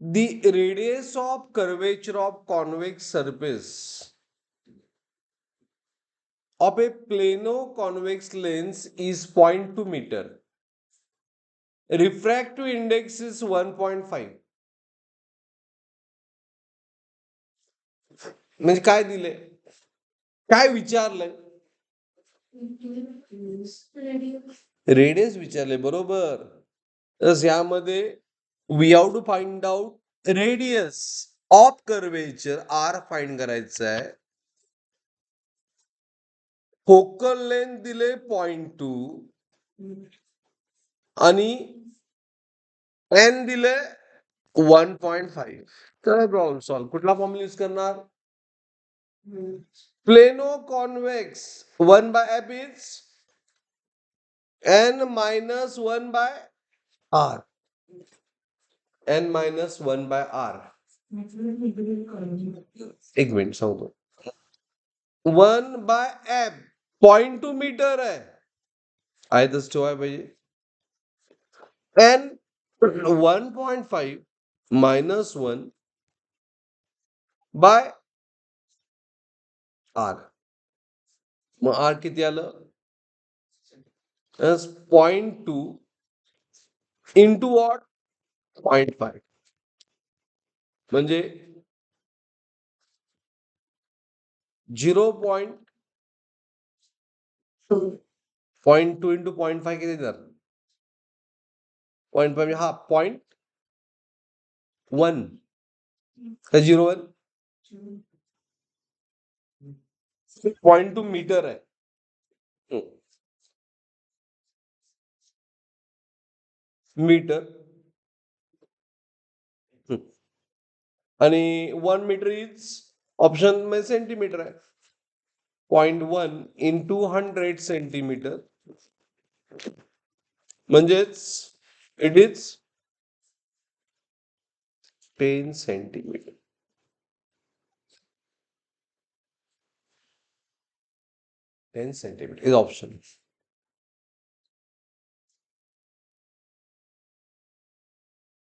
The radius of curvature of convex surface of a plano-convex lens is 0.2 meter. Refractive index is 1.5. म्हणजे काय दिले, काय विचारलंय? Radius विचारले, बरोबर. तर यामध्ये we have to find out radius of curvature R find करायचं आहे. फोकल लेंथ दिले 0.2 आणि एन दिले 1.5. तर प्रॉब्लेम सॉल्व. कुठला फॉर्म्युला यूज करणार? Plano convex 1/f is n minus 1/r. n minus 1/r. एक मिनिट सांगतो. 1/f 0.2 मीटर आहे तसं ठेवायला पाहिजे. n 1.5 minus 1 by r. मग r किती आलं? 0.2 into what? 0.5 म्हणजे 0.2 into 0.5 किती येणार? 0.5 हा 0.1 का 0.1? 0.2 मीटर आहे. मीटर आणि 1 मीटर इज ऑप्शन मध्ये सेंटीमीटर आहे. 0.1 into 100 सेंटीमीटर म्हणजेच it is 10 centimetre. 10 centimetre is option.